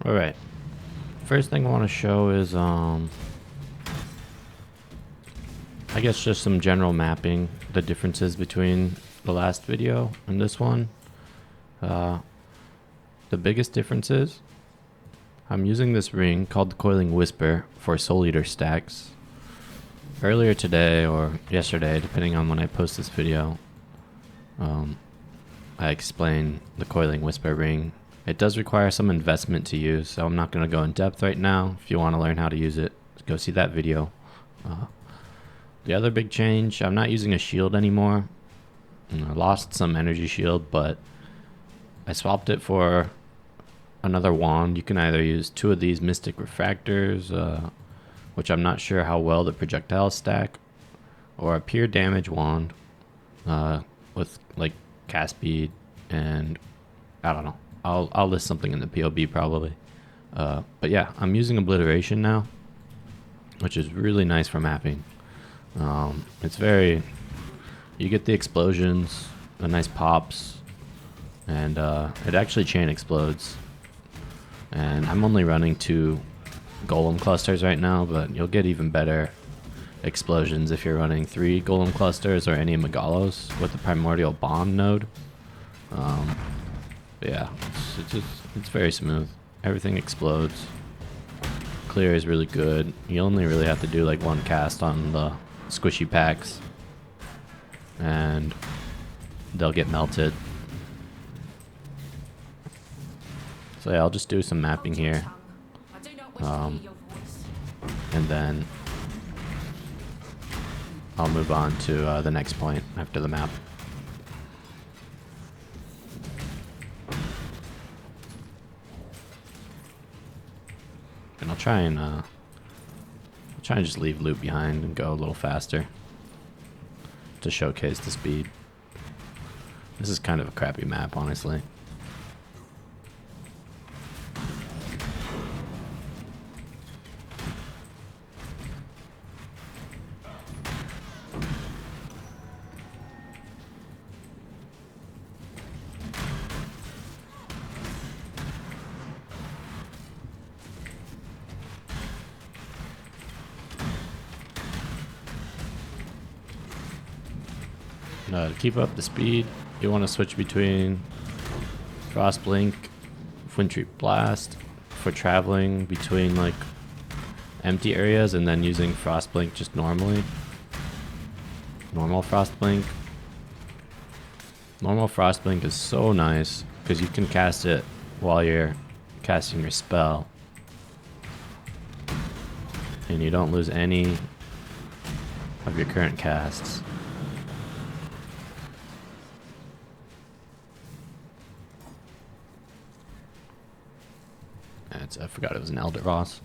Alright. First thing I want to show is, I guess just some general mapping, the differences between the last video and this one. The biggest difference is I'm using this ring called the Coiling Whisper for Soul Eater stacks. Earlier today or yesterday, depending on when I post this video, I explained the Coiling Whisper ring. It does require some investment to use, so I'm not going to go in depth right now. If you want to learn how to use it, go see that video. The other big change, I'm not using a shield anymore. I lost some energy shield, but I swapped it for another wand. You can either use 2 of these Mystic Refractors, which I'm not sure how well the projectiles stack, or a pure damage wand with like cast speed, and I don't know. I'll list something in the POB probably. But yeah, I'm using obliteration now, which is really nice for mapping. It's very, you get the explosions, the nice pops, and it actually chain explodes. And I'm only running 2 golem clusters right now, but you'll get even better explosions if you're running 3 golem clusters or any megalos with the primordial bomb node. Yeah, it's very smooth. Everything explodes. Clear is really good. You only really have to do like 1 cast on the squishy packs, and they'll get melted. So yeah, I'll just do some mapping here, and then I'll move on to the next point after the map. And I'll try and just leave loot behind and go a little faster to showcase the speed. This is kind of a crappy map, honestly. To keep up the speed, you want to switch between Frost Blink, Wintry Blast for traveling between like empty areas, and then using Frost Blink just normally. Normal Frost Blink. Normal Frost Blink is so nice because you can cast it while you're casting your spell, and you don't lose any of your current casts. I forgot it was an Elder Ross.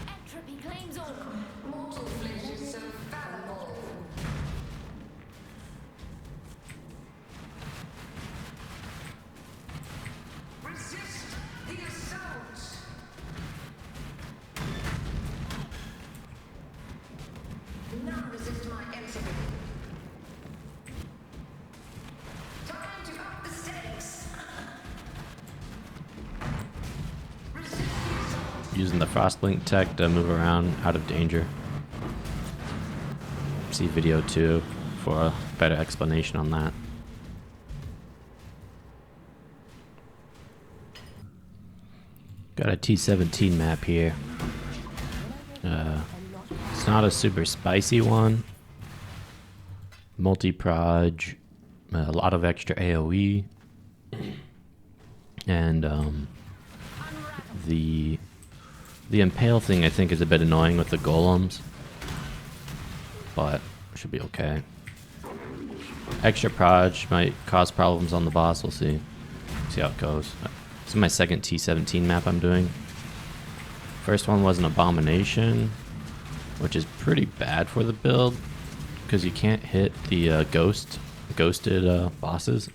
Entropy claims all. Mortal flesh is so fallible. Resist the assault. None resist my Atziri. Time to up the stakes. Resist the assault. Using the Frostblink tech to move around out of danger. See video 2 for a better explanation on that. Got a T17 map here. It's not a super spicy one. Multi-proj, a lot of extra AoE, and the impale thing I think is a bit annoying with the golems, but should be okay. Extra proj might cause problems on the boss. We'll see how it goes. This is my second T17 map I'm doing. First one was an abomination, which is pretty bad for the build because you can't hit the ghosted bosses.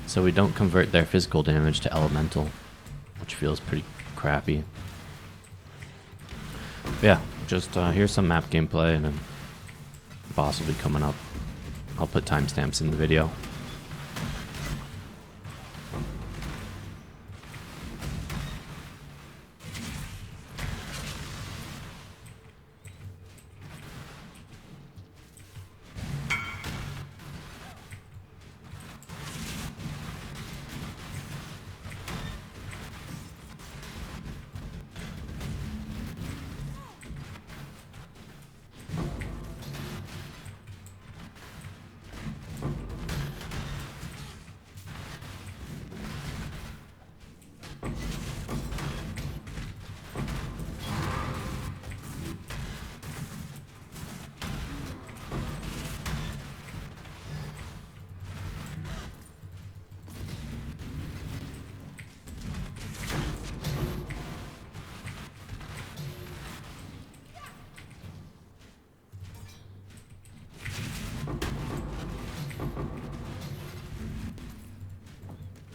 So we don't convert their physical damage to elemental, which feels pretty crappy. But yeah, Just here's some map gameplay, and then the boss will be coming up. I'll put timestamps in the video.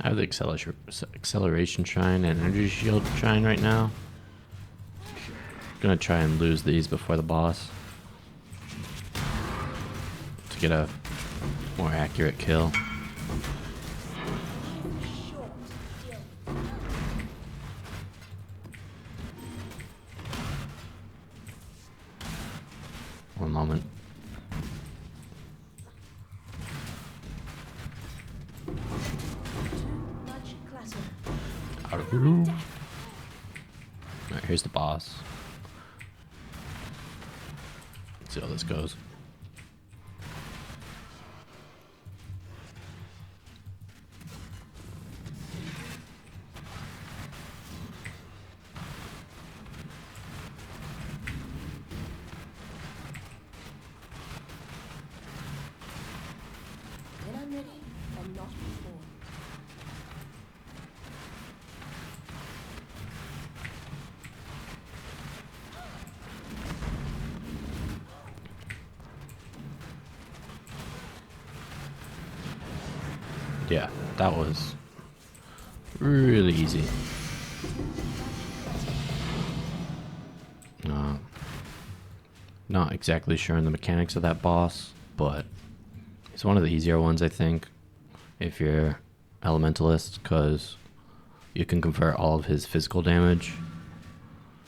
I have the acceleration shrine and energy shield shrine right now. Gonna try and lose these before the boss to get a more accurate kill. One moment. Alright, here's the boss. Let's see how this goes. When I'm ready, and not before. Yeah, that was really easy. Not exactly sure on the mechanics of that boss, but it's one of the easier ones, I think, if you're elementalist, because you can convert all of his physical damage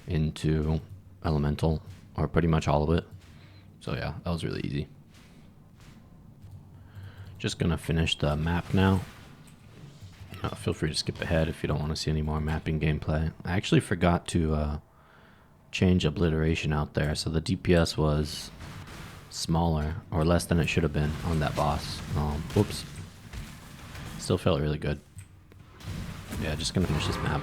into elemental, or pretty much all of it. So yeah, that was really easy. Just gonna finish the map now. Feel free to skip ahead if you don't want to see any more mapping gameplay. I actually forgot to change obliteration out there, so the DPS was smaller or less than it should have been on that boss. Whoops. Still felt really good. Yeah, just gonna finish this map.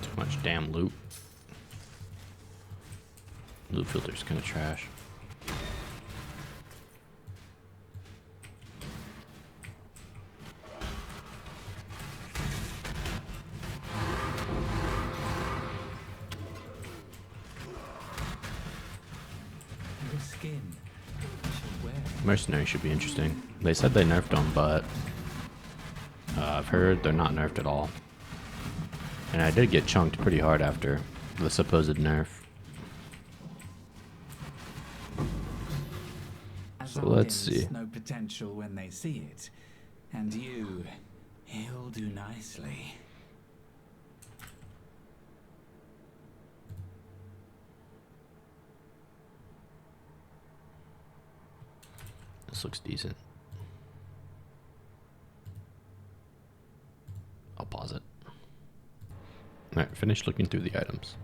Too much damn loot. Loot filter's kind of trash. Mercenary should be interesting. They said they nerfed them, but I've heard they're not nerfed at all. And I did get chunked pretty hard after the supposed nerf. So let's see. No potential when they see it, and he'll do nicely. This looks decent. I'll pause it. Alright, finished looking through the items.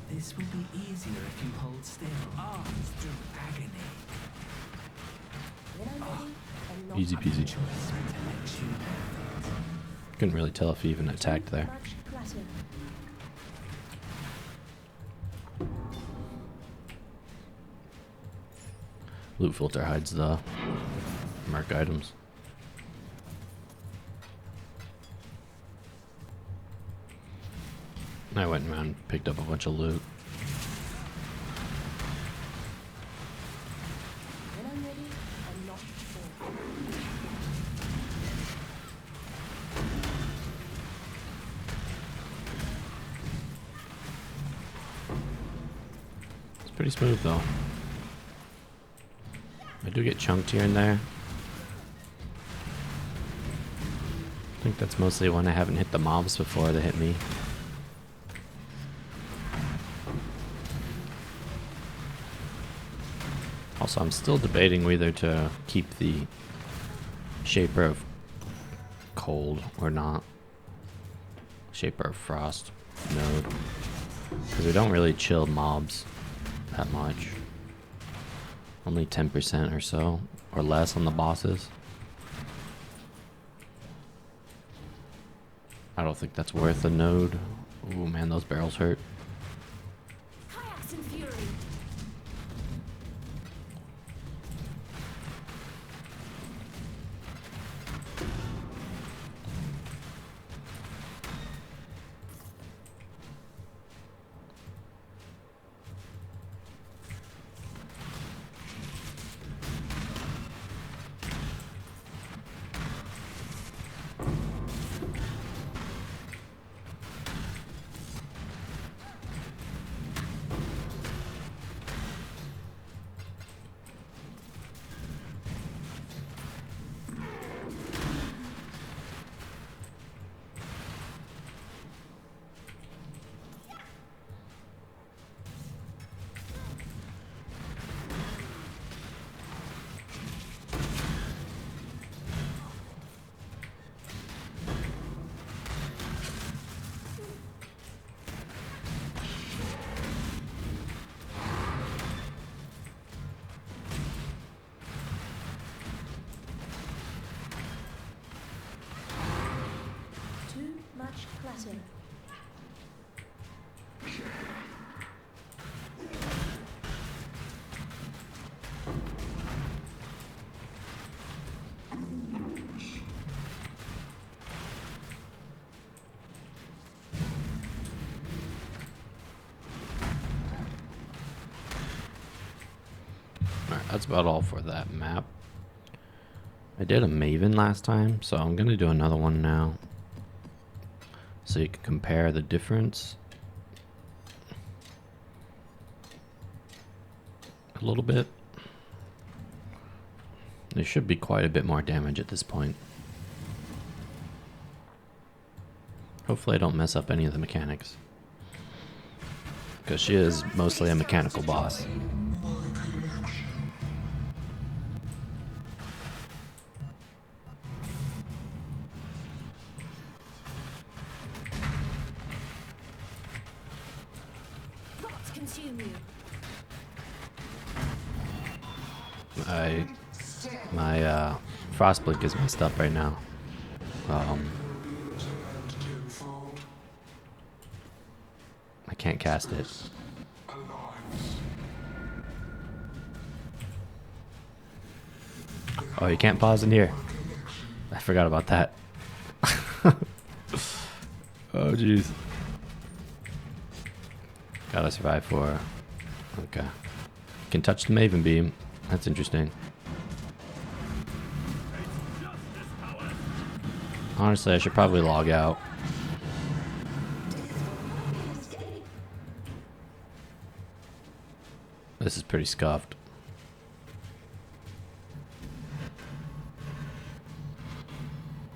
This will be easier if you hold still. Arms through agony. When I'm ready, and not Easy peasy. Couldn't really tell if he even attacked there. Loot filter hides the mark items. I went around and picked up a bunch of loot. When I'm ready, I'm not before. It's pretty smooth though. I do get chunked here and there. I think that's mostly when I haven't hit the mobs before they hit me. Also, I'm still debating whether to keep the Shaper of Cold or not. Shaper of Frost node. Because we don't really chill mobs that much. Only 10% or so, or less on the bosses. I don't think that's worth a node. Ooh man, those barrels hurt. Kayaks and fury. Too much clutter. Alright, that's about all for that map. I did a Maven last time, so I'm gonna do another one now. So you can compare the difference a little bit. There should be quite a bit more damage at this point. Hopefully I don't mess up any of the mechanics. Because she is mostly a mechanical boss. Thoughts consume you. My Frostblink is messed up right now. I can't cast it. Oh, you can't pause in here. I forgot about that. Oh, jeez. Gotta survive for... Okay. Can touch the Maven beam. That's interesting. Honestly, I should probably log out. This is pretty scuffed.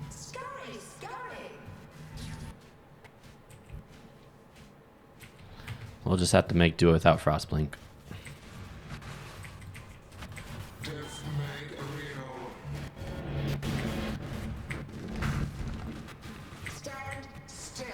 Scurry, scurry. We'll just have to make do without Frostblink. Stand still.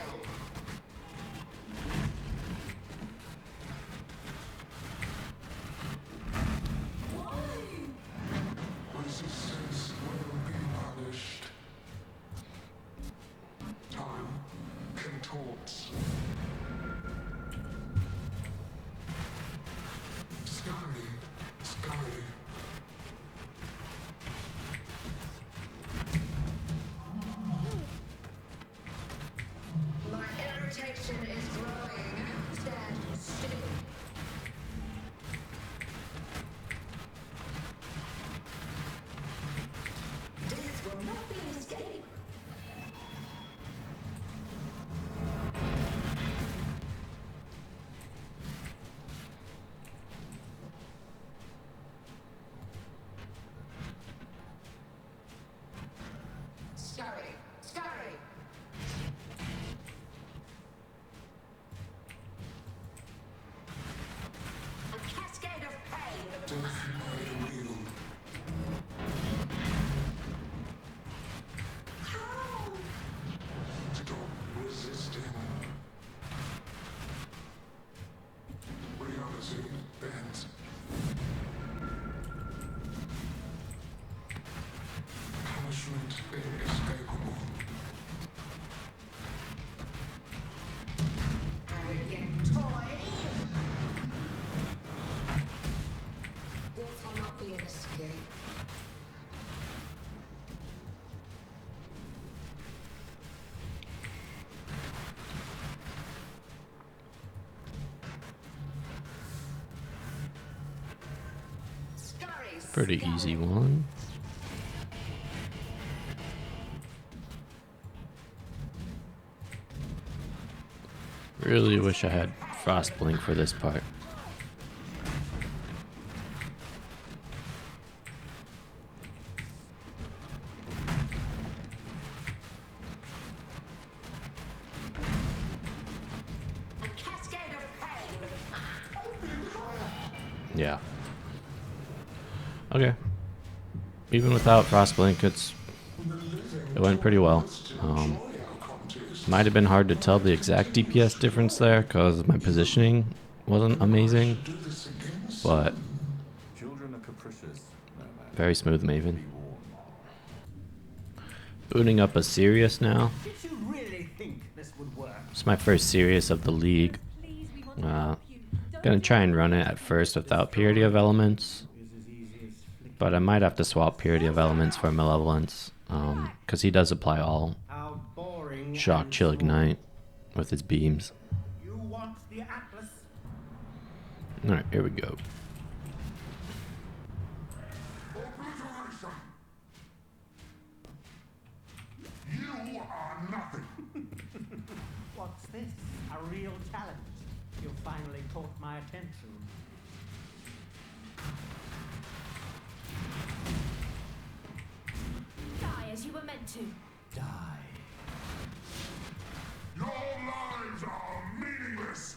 Pretty easy one. Really wish I had Frost Blink for this part. Yeah. Okay. Even without Frost Blink, it went pretty well. Might have been hard to tell the exact DPS difference there because my positioning wasn't amazing, but very smooth Maven. Booting up a Sirius now. It's my first Sirius of the league. Gonna try and run it at first without Purity of Elements, but I might have to swap Purity of Elements for Malevolence, because he does apply all Shock, Chill, Ignite with his beams. Alright, here we go. You are nothing. What's this? A real challenge. You finally caught my attention. Die as you were meant to. Die. Your lives are meaningless.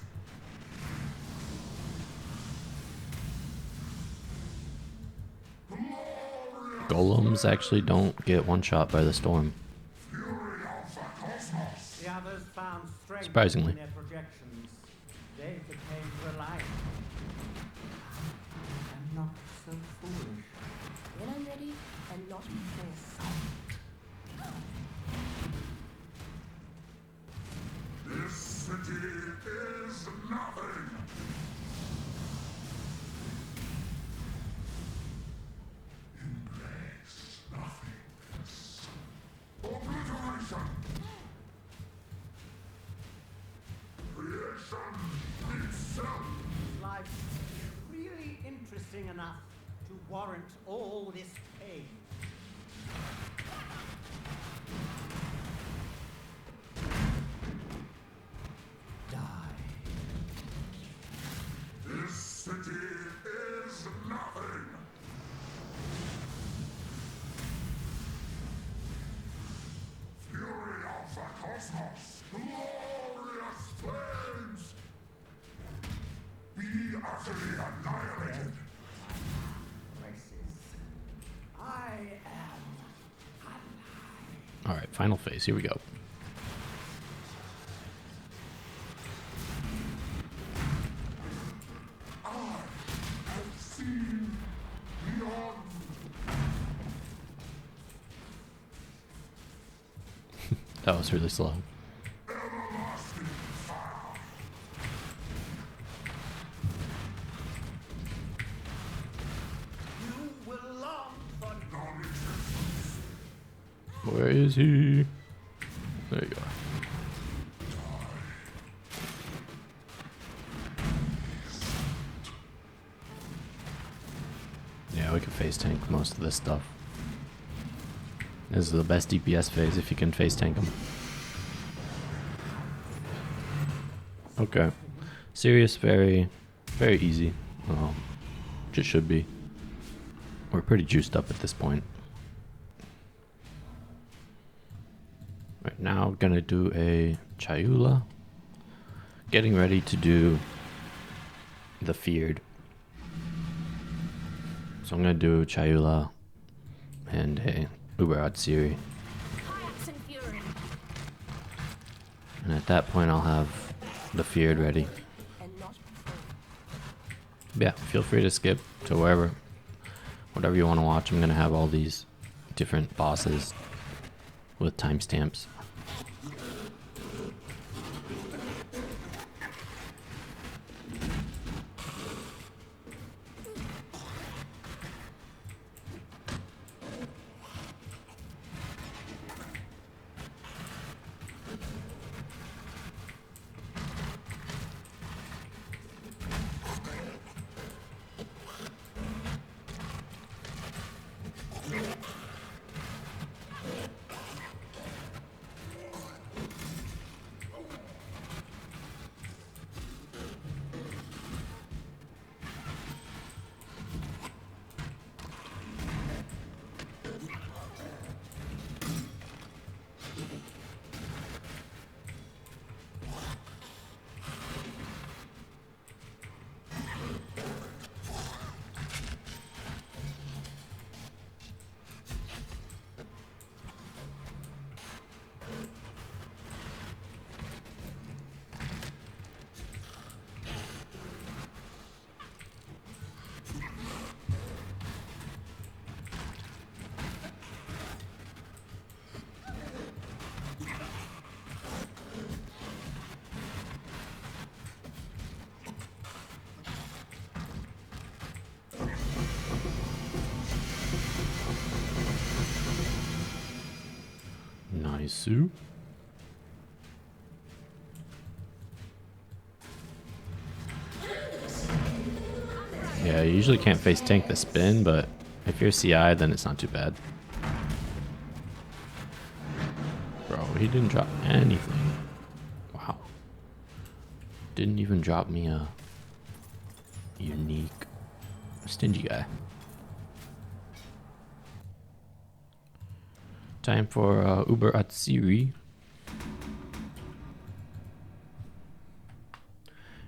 Golems actually don't get one shot by the storm. Fury of the cosmos. The others found strength Surprisingly. in their projections. They became reliant. I'm not so foolish. When I'm ready, and not before. This city is nothing. Embrace nothingness. Obliteration. Creation itself. Life really interesting enough to warrant all this pain. Die. This city is nothing. Fury of the cosmos. Glorious flames. Be utterly annihilated. Races. I am alive. Alright, final phase. Here we go. I've seen beyond. That was really slow. Everlasting fire. You will long for Non-existence. Where is he? There you are. Yeah, we can face tank most of this stuff. This is the best DPS phase if you can face tank them. Okay. Sirius, very easy. Just should be. We're pretty juiced up at this point. Right now, gonna do a Chayula. Getting ready to do The Feared. So I'm gonna do Chayula and a Uber Atziri. Kayax and Fury. And at that point I'll have The Feared ready. And not before. Yeah, feel free to skip to wherever, whatever you want to watch. I'm gonna have all these different bosses with timestamps. Nice. Yeah, you usually can't face tank the spin, but if you're CI, then it's not too bad. Bro, he didn't drop anything. Wow. Didn't even drop me a unique stingy guy. Time for Uber Atziri.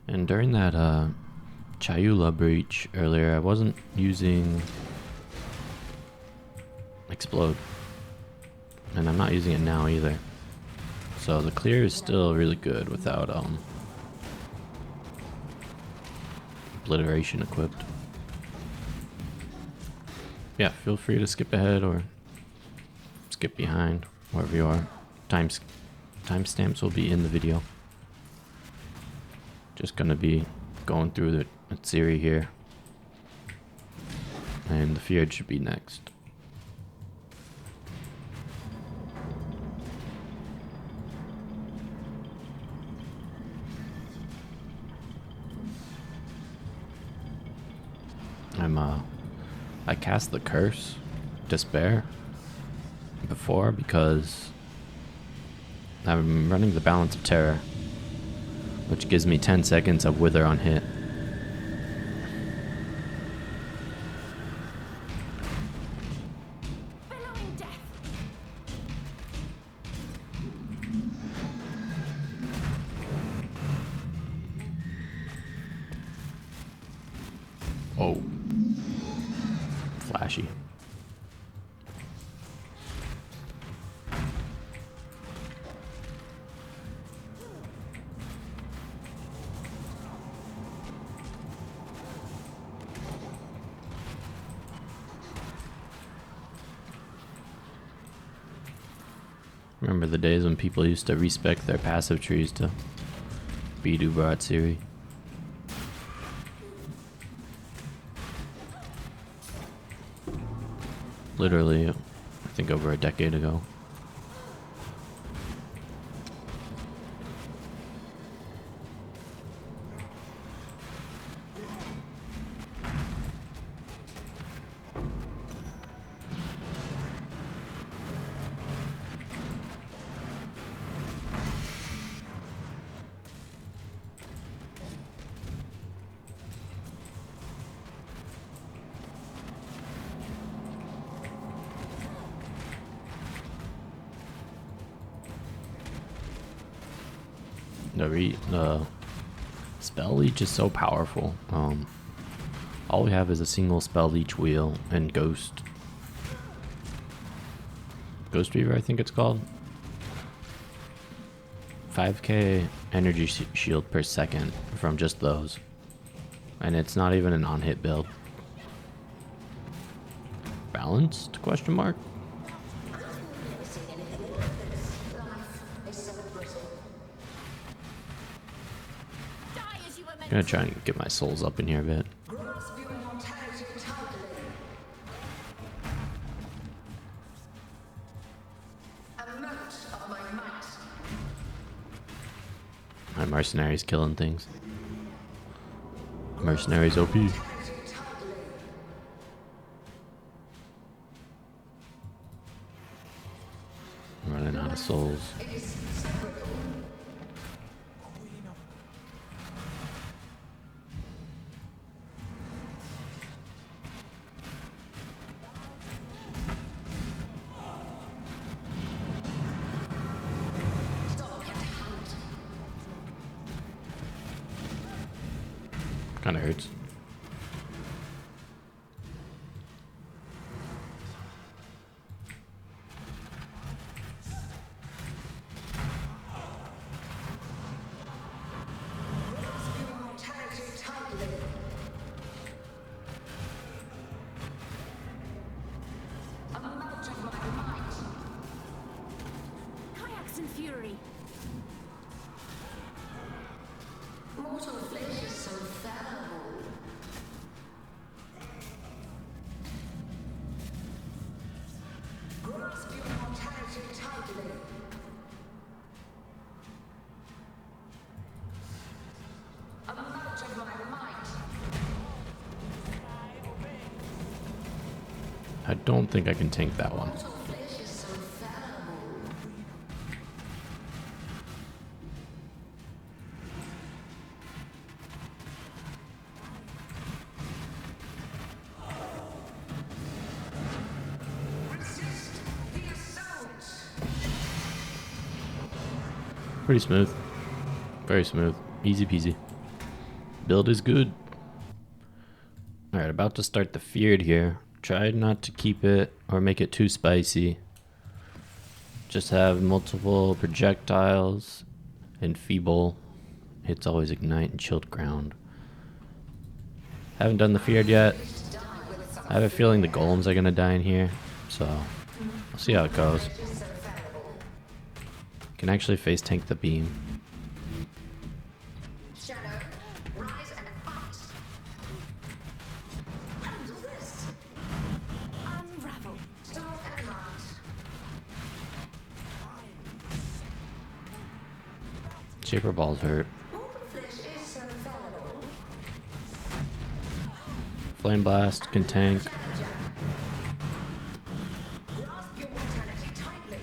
And during that Chayula breach earlier, I wasn't using Explode. And I'm not using it now either. So the clear is still really good without obliteration equipped. Yeah, feel free to skip ahead or skip behind, wherever you are. Timestamps will be in the video. Just gonna be going through the Atziri here. And the Feared should be next. I cast the Curse, Despair, before because I'm running the Balance of Terror, which gives me 10 seconds of Wither on hit. Bellowing death. Oh. Flashy. Remember the days when people used to respec their passive trees to beat Uber Atziri? Literally, I think over a decade ago. The spell leech is so powerful. All we have is a single spell leech wheel and Ghost Reaver, I think it's called. 5k energy shield per second from just those, and it's not even an on-hit build. Balanced? Question mark. I'm gonna try and get my souls up in here a bit. My Mercenary's killing things. Mercenary's OP. I'm running out of souls. Kinda hurts. Kayaks and fury. Mortal flesh is so fallible. Grasp your mortality tightly. don't think I can tank that one. Mortal flesh is so fallible. Resist the assault. Pretty smooth. Very smooth. Easy peasy. Build is good. Alright, about to start the Feared here. Try not to keep it or make it too spicy. Just have multiple projectiles and feeble. Hits always ignite and chilled ground. Haven't done the Feared yet. I have a feeling the golems are gonna die in here, so we'll see how it goes. Can actually face tank the beam. Shadow, rise and fight. Handle this. Unravel. Storm and march. Shaper balls hurt. Mortal flesh is so fallible. Flame blast can tank. Grasp your mortality tightly.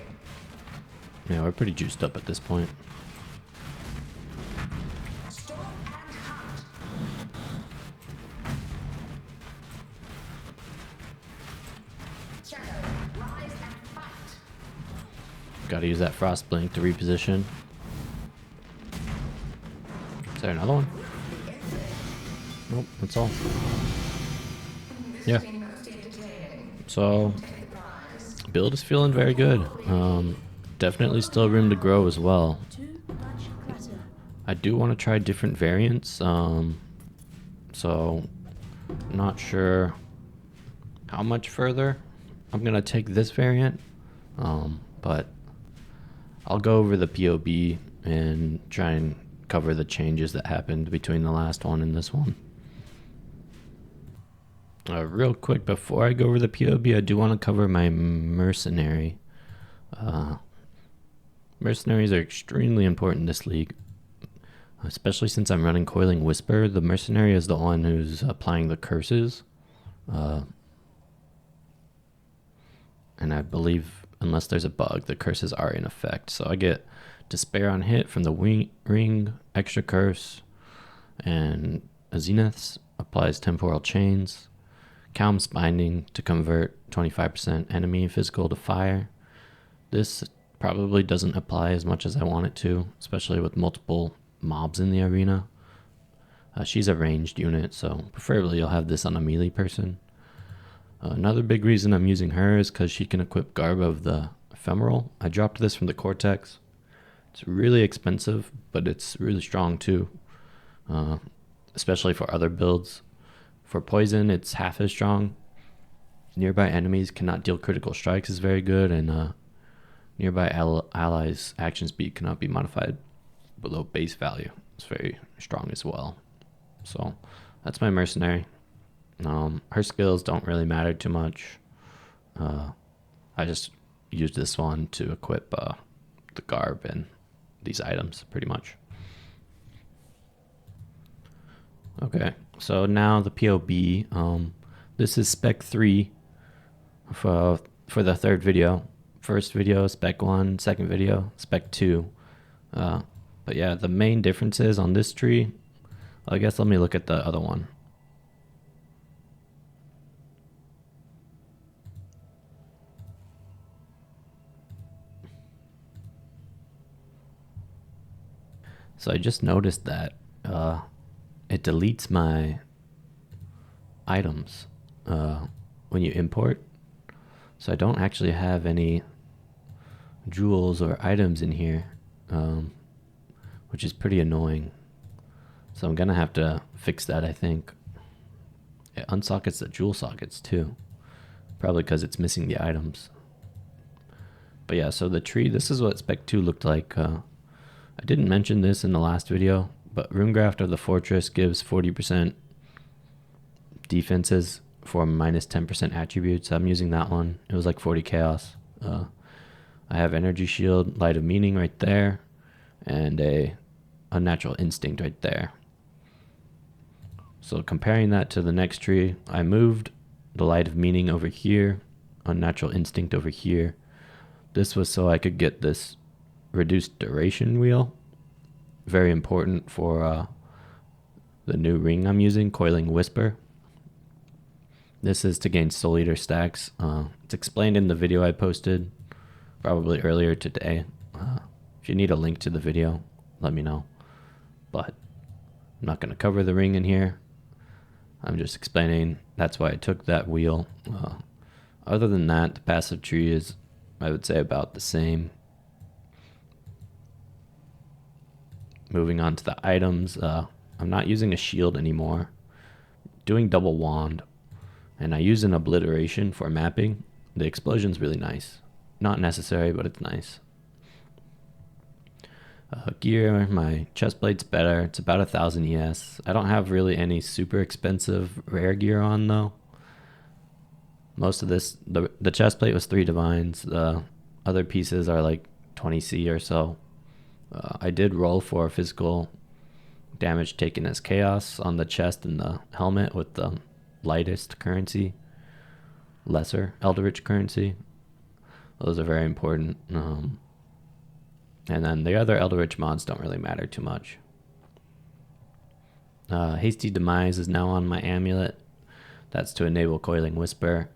Yeah, we're pretty juiced up at this point. Storm and hunt. Shadow, rise and fight. Gotta use that frost blink to reposition. Is there another one? Nope, that's all. Yeah. Most entertaining. So Take the prize. build is feeling very good. Definitely still room to grow as well. Too much clutter. I do want to try different variants. So not sure how much further I'm gonna take this variant. But I'll go over the POB and try and cover the changes that happened between the last one and this one. Real quick, before I go over the POB, I do want to cover my Mercenary. Mercenaries are extremely important in this league, especially since I'm running Coiling Whisper. The Mercenary is the one who's applying the curses. And I believe, unless there's a bug, the curses are in effect. So I get Despair on hit from the ring, extra curse, and Zeniths applies temporal chains. Calm's binding to convert 25% enemy physical to fire. This probably doesn't apply as much as I want it to, especially with multiple mobs in the arena. She's a ranged unit, so preferably you'll have this on a melee person. Another big reason I'm using her is because she can equip Garb of the Ephemeral. I dropped this from the Cortex. It's really expensive, but it's really strong too, especially for other builds. For poison, it's half as strong. Nearby enemies cannot deal critical strikes is very good, and nearby allies' action speed cannot be modified below base value. It's very strong as well. So that's my Mercenary. Her skills don't really matter too much. I just used this one to equip the Garb and these items pretty much. Okay, so now the POB. This is Spec 3 for the third video. First video, Spec 1. Second video, Spec 2. But yeah, the main differences on this tree, I guess let me look at the other one. So I just noticed that it deletes my items when you import. So I don't actually have any jewels or items in here, which is pretty annoying. So I'm gonna have to fix that, I think. It unsockets the jewel sockets too, probably because it's missing the items. But yeah, so the tree, this is what Spec 2 looked like. I didn't mention this in the last video, but Runegraft of the Fortress gives 40% defenses for minus 10% attributes. I'm using that one. It was like 40 chaos. I have Energy Shield, Light of Meaning right there, and a Unnatural Instinct right there. So comparing that to the next tree, I moved the Light of Meaning over here Unnatural Instinct over here. This was so I could get this reduced duration wheel. Very important for the new ring I'm using, Coiling Whisper. This is to gain Soul Eater stacks. It's explained in the video I posted probably earlier today. If you need a link to the video, let me know. But I'm not going to cover the ring in here. I'm just explaining that's why I took that wheel. Other than that, the passive tree is, I would say, about the same. Moving on to the items, I'm not using a shield anymore. Doing double wand, and I use an obliteration for mapping. The explosion's really nice. Not necessary, but it's nice. Gear, my chest plate's better. It's about 1000 ES. I don't have really any super expensive rare gear on though. Most of this, the chest plate was 3 divines. The other pieces are like 20C or so. I did roll for physical damage taken as chaos on the chest and the helmet with the lightest currency, lesser eldritch currency. Those are very important. And then the other eldritch mods don't really matter too much. Hasty Demise is now on my amulet. That's to enable Coiling Whisper.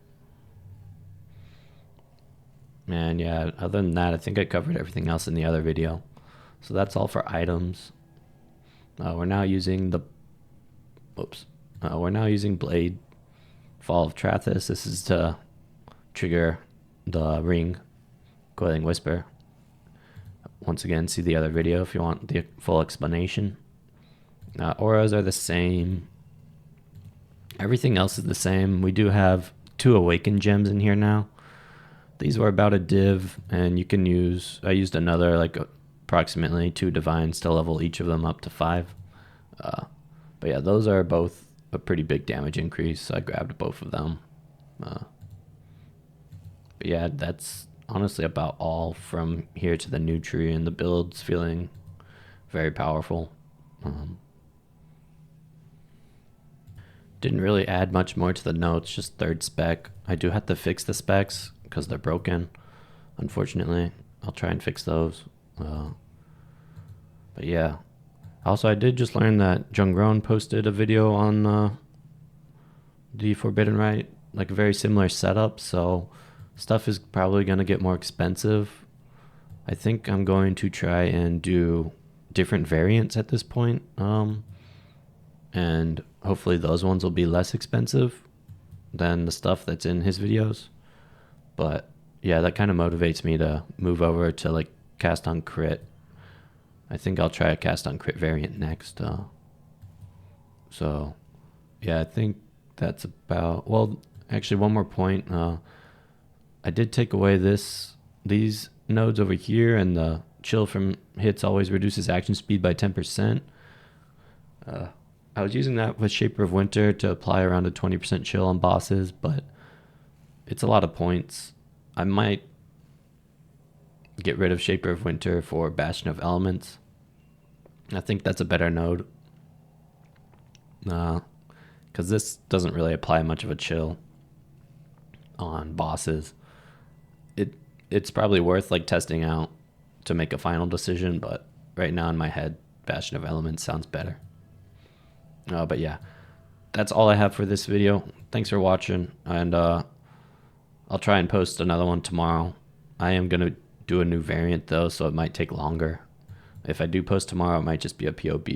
And yeah, other than that, I think I covered everything else in the other video. So that's all for items. We're now using the... we're now using Blade. Fall of Trathis. This is to trigger the ring Coiling Whisper. Once again, see the other video if you want the full explanation. Auras are the same. Everything else is the same. We do have 2 Awakened gems in here now. These were about a div, and you can use... I used another, like approximately 2 divines to level each of them up to 5. But yeah, those are both a pretty big damage increase, so I grabbed both of them. But yeah, that's honestly about all from here to the new tree, and the build's feeling very powerful. Didn't really add much more to the notes, just 3rd spec. I do have to fix the specs because they're broken, unfortunately. I'll try and fix those. But yeah, also I did just learn that Jungron posted a video on the Forbidden Rite, like a very similar setup, so stuff is probably going to get more expensive. I think I'm going to try and do different variants at this point. And hopefully those ones will be less expensive than the stuff that's in his videos. But yeah, that kind of motivates me to move over to like cast on crit. I think I'll try a cast on crit variant next. So yeah, I think that's about... Well, actually one more point. I did take away these nodes over here, and the chill from hits always reduces action speed by 10%. I was using that with Shaper of Winter to apply around a 20% chill on bosses, but it's a lot of points. I might get rid of Shaper of Winter for Bastion of Elements. I think that's a better node. Because this doesn't really apply much of a chill on bosses. It's probably worth like testing out to make a final decision, but right now in my head, Bastion of Elements sounds better. But yeah, that's all I have for this video. Thanks for watching, and I'll try and post another one tomorrow. I am going to do a new variant though, so it might take longer. If I do post tomorrow, it might just be a POB.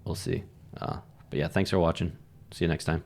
We'll see. But yeah, thanks for watching. See you next time.